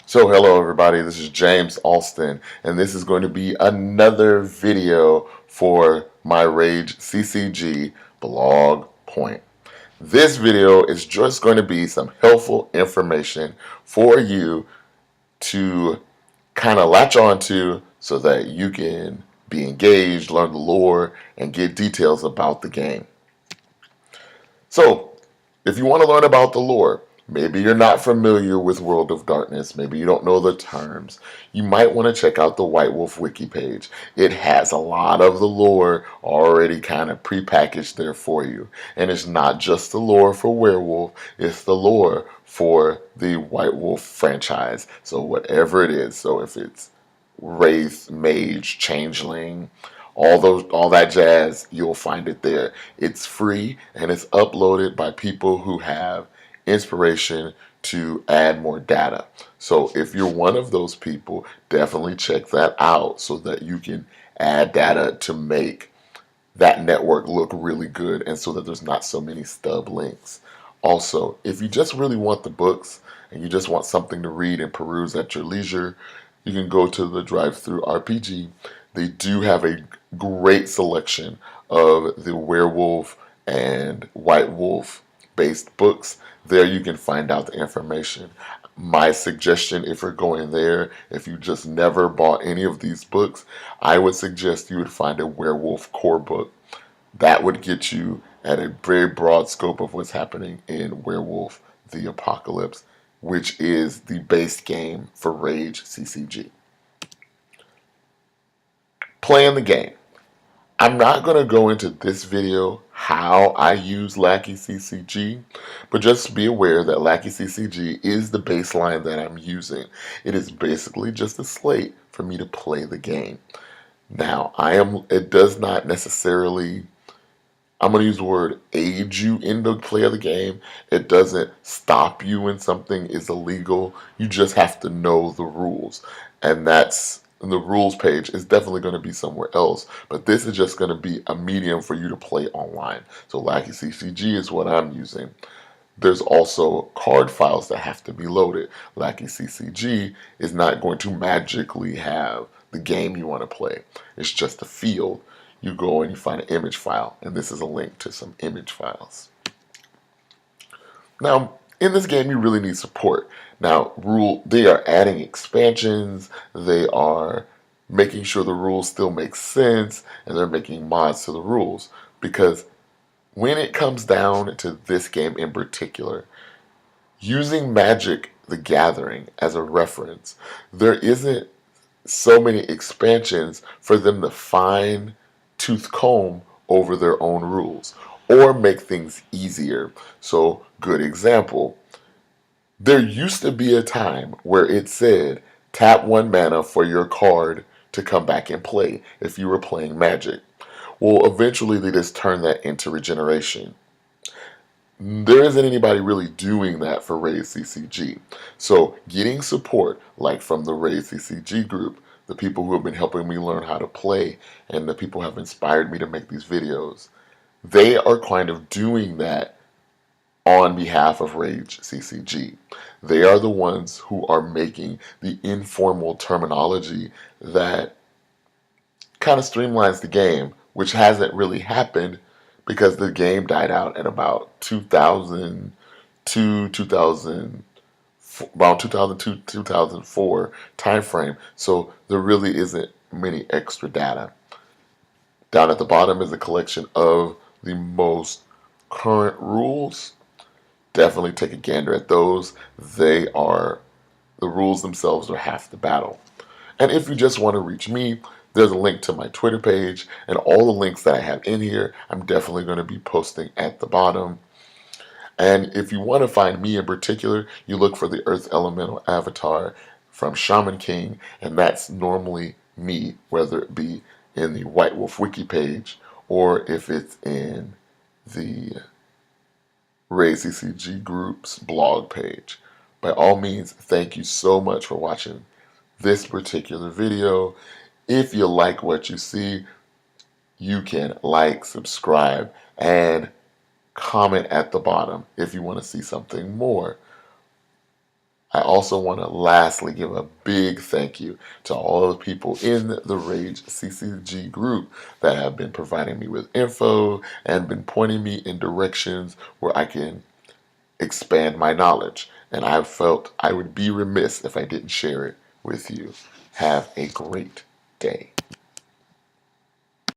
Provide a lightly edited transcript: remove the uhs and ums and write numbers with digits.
So hello everybody, this is James Alston, and this is going to be another video for my Rage CCG blog point. This video is just going to be some helpful information for you to kind of latch onto so that you can be engaged, learn the lore, and get details about the game. So, if you want to learn about the lore, maybe you're not familiar with World of Darkness, maybe you don't know the terms, you might want to check out the White Wolf wiki page. It has a lot of the lore already kind of prepackaged there for you. And it's not just the lore for Werewolf, it's the lore for the White Wolf franchise. So whatever it is, so if it's Wraith, Mage, Changeling, all that jazz, you'll find it there. It's free and it's uploaded by people who have inspiration to add more data. So if you're one of those people, definitely check that out so that you can add data to make that network look really good and so that there's not so many stub links. Also, if you just really want the books and you just want something to read and peruse at your leisure, you can go to the Drive-Thru RPG. They do have a great selection of the Werewolf and White Wolf based books. There you can find out the information. My suggestion, if you're going there, if you just never bought any of these books, I would suggest you would find a Werewolf core book. That would get you at a very broad scope of what's happening in Werewolf the Apocalypse, which is the base game for Rage CCG. Playing the game. I'm not going to go into this video how I use Lackey CCG, but just be aware that Lackey CCG is the baseline that I'm using. It is basically just a slate for me to play the game. Now, it does not necessarily, I'm going to use the word aid you in the play of the game. It doesn't stop you when something is illegal. You just have to know the rules. And the rules page is definitely going to be somewhere else. But this is just going to be a medium for you to play online. So Lackey CCG is what I'm using. There's also card files that have to be loaded. Lackey CCG is not going to magically have the game you want to play. It's just a field. You go and you find an image file, and this is a link to some image files. Now, in this game, you really need support. Now, they are adding expansions, they are making sure the rules still make sense, and they're making mods to the rules. Because when it comes down to this game in particular, using Magic the Gathering as a reference, there isn't so many expansions for them to fine-tooth comb over their own rules or make things easier. So, good example. There used to be a time where it said tap 1 mana for your card to come back and play if you were playing Magic. Well, eventually they just turned that into regeneration. There isn't anybody really doing that for Rage CCG. So getting support, like from the Rage CCG group, the people who have been helping me learn how to play, and the people who have inspired me to make these videos, they are kind of doing that on behalf of Rage CCG. They are the ones who are making the informal terminology that kind of streamlines the game, which hasn't really happened because the game died out at about 2002, 2004 time frame. So there really isn't many extra data. Down at the bottom is a collection of the most current rules. Definitely take a gander at those. The rules themselves are half the battle. And if you just want to reach me, there's a link to my Twitter page, and all the links that I have in here, I'm definitely going to be posting at the bottom. And if you want to find me in particular, you look for the Earth Elemental avatar from Shaman King, and that's normally me, whether it be in the White Wolf wiki page or if it's in the Rage CCG Group's blog page. By all means, thank you so much for watching this particular video. If you like what you see, you can like, subscribe, and comment at the bottom if you want to see something more. I also want to lastly give a big thank you to all of the people in the Rage CCG group that have been providing me with info and been pointing me in directions where I can expand my knowledge. And I felt I would be remiss if I didn't share it with you. Have a great day.